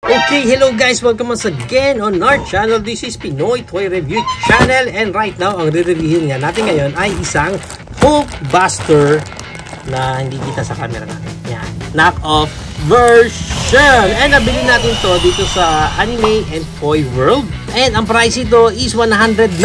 Okay, hello guys! Welcome once again on our channel. This is Pinoy Toy Review Channel. And right now, ang re-reviewin nga natin ngayon ay isang Hulkbuster na hindi kita sa camera natin. Yan. Knock-off version. And nabili natin to dito sa Anime and Toy World. And ang price ito is 195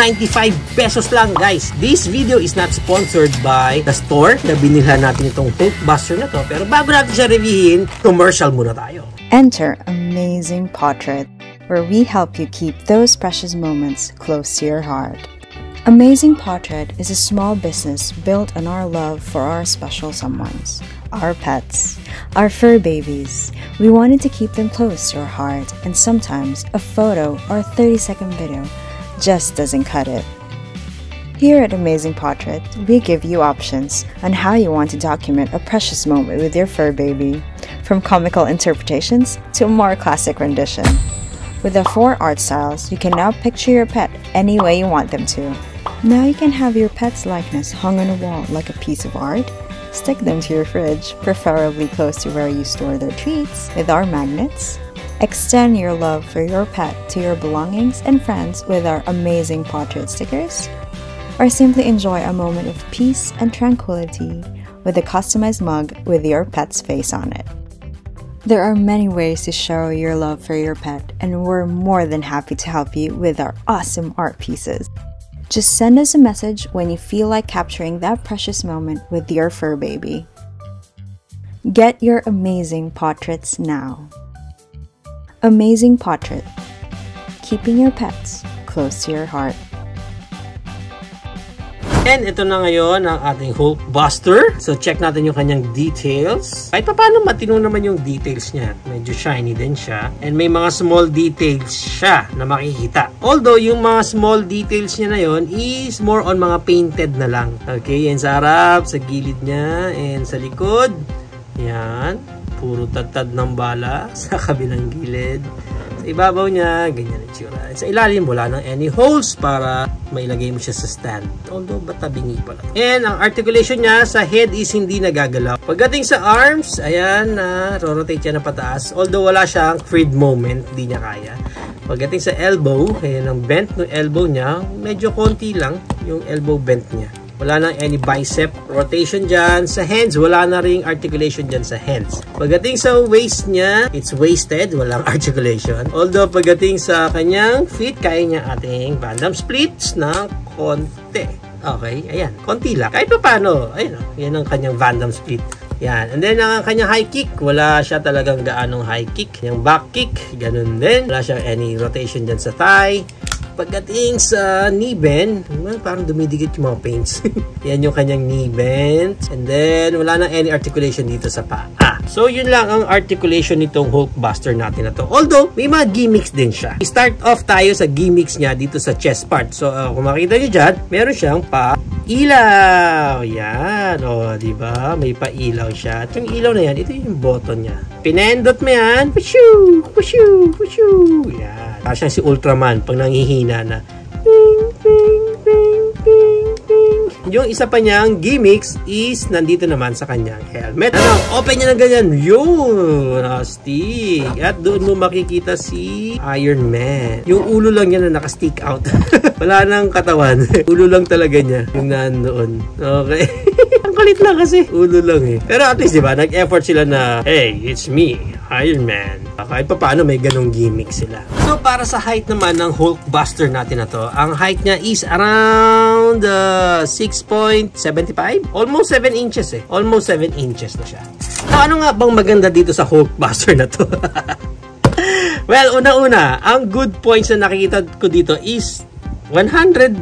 pesos lang, guys. This video is not sponsored by the store na binilhan natin itong Hulkbuster na to. Pero bago natin siya reviewin, commercial muna tayo. Enter Amazing Portrait, where we help you keep those precious moments close to your heart. Amazing Portrait is a small business built on our love for our special someones, our pets, our fur babies. We wanted to keep them close to our heart, and sometimes a photo or a 30-second video just doesn't cut it. Here at Amazing Portrait, we give you options on how you want to document a precious moment with your fur baby, from comical interpretations to a more classic rendition. With the 4 art styles, you can now picture your pet any way you want them to. Now you can have your pet's likeness hung on a wall like a piece of art, stick them to your fridge, preferably close to where you store their treats with our magnets, extend your love for your pet to your belongings and friends with our Amazing Portrait stickers, or simply enjoy a moment of peace and tranquility with a customized mug with your pet's face on it. There are many ways to show your love for your pet, and we're more than happy to help you with our awesome art pieces. Just send us a message when you feel like capturing that precious moment with your fur baby. Get your Amazing Portraits now. Amazing Portrait, keeping your pets close to your heart. And ito na ngayon ang ating Hulkbuster. So check natin yung kanyang details. Kahit pa paano matino naman yung details niya. Medyo shiny din siya. And may mga small details siya na makikita. Although yung mga small details niya na yon is more on mga painted na lang. Okay, yan sa harap, sa gilid niya, and sa likod. Yan. Puro tad-tad ng bala sa kabilang gilid. Sa ibabaw niya, ganyan ang tsura. Sa ilalim, wala nang any holes para mailagay mo siya sa stand. Although, batabingi pala. And ang articulation niya sa head is hindi nagagalaw. Pagdating sa arms, ayan, rotate siya na pataas. Although, wala siyang freed moment, hindi niya kaya. Pagdating sa elbow, ayan, ang bent ng elbow niya, medyo konti lang yung elbow bent niya. Wala nang any bicep rotation dyan. Sa hands, wala na ring articulation dyan sa hands. Pagdating sa waist niya, it's wasted. Walang articulation. Although, pagdating sa kanyang feet, kaya niya ating Van splits na konti. Okay, ayan. Konti lang. Kahit pa paano, ayan, yan ang kanyang Van split. Yan. And then, ang kanyang high kick, wala siya talagang gaanong high kick. Yung back kick, ganun din. Wala siyang any rotation dyan sa thigh. Pagdating sa knee bend, parang dumidikit yung mga paints. Yan yung kanyang knee bend. And then, wala na any articulation dito sa paa. So, yun lang ang articulation nitong Hulkbuster natin na to. Although, may mga gimmicks din siya. Start off tayo sa gimmicks niya dito sa chest part. So, kung makita nyo dyan, meron siyang pa-ilaw. Yan. O, diba? May pa-ilaw siya. At yung ilaw na yan, ito yung button niya. Pinendot mo yan. Pushoo! Pushoo! Pushoo! Yan. Kasi si Ultraman pag nanghihina na. Ping, ping, ping, ping, ping. Yung isa pa niyang gimmicks is nandito naman sa kanyang helmet. Open niya na ganyan. Yun! Astig. At doon mo makikita si Iron Man. Yung ulo lang niya na naka-stick out. Wala nang katawan. Ulo lang talaga niya. Yung nandoon. Okay. Ang kulit lang kasi. Ulo lang eh. Pero at least diba, nag-effort sila na, hey, it's me, Iron Man. Kahit pa paano may ganong gimmick sila. So, para sa height naman ng Hulkbuster natin na to, ang height niya is around 6.75? Almost 7 inches eh. Almost 7 inches na siya. So, ano nga bang maganda dito sa Hulkbuster na to? Well, una-una, ang good points na nakikita ko dito is 185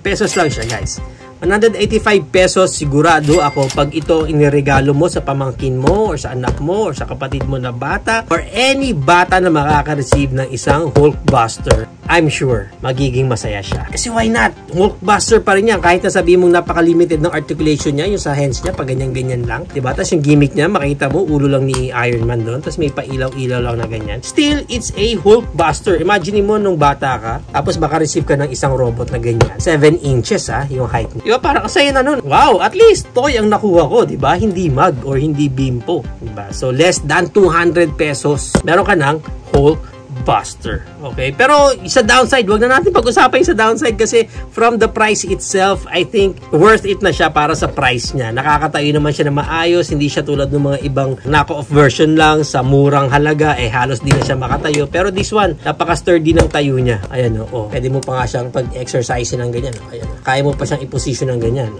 pesos lang siya, guys. 185 pesos sigurado ako pag ito iniregalo mo sa pamangkin mo or sa anak mo or sa kapatid mo na bata or any bata na makaka-receive ng isang Hulkbuster. I'm sure magiging masaya siya. Kasi why not? Hulkbuster pa rin yan. Kahit na sabihin mong napaka-limited ng articulation niya, yung sa hands niya, pag ganyan-ganyan lang. Diba? Tapos yung gimmick niya, makita mo, ulo lang ni Iron Man doon. Tapos may pailaw-ilaw lang na ganyan. Still, it's a Hulkbuster. Imagine mo nung bata ka, tapos maka-receive ka ng isang robot na ganyan. 7 inches yung height niya. Diba? Parang kasi na nun. Wow, at least toy ang nakuha ko, diba? Hindi mug or hindi bimpo. Diba? So, less than 200 pesos. Meron ka ng Hulk Buster. Okay? Pero sa downside, wag na natin pag-usapan sa downside kasi from the price itself, I think worth it na siya para sa price niya. Nakakatayo naman siya na maayos, hindi siya tulad ng mga ibang knockoff version lang sa murang halaga, halos di na siya makatayo. Pero this one, napaka-sturdy ng tayo niya. Ayan o. Pwede mo pa nga siyang pag-exercise ng ganyan. Ayan. Kaya mo pa siyang i-position ng ganyan.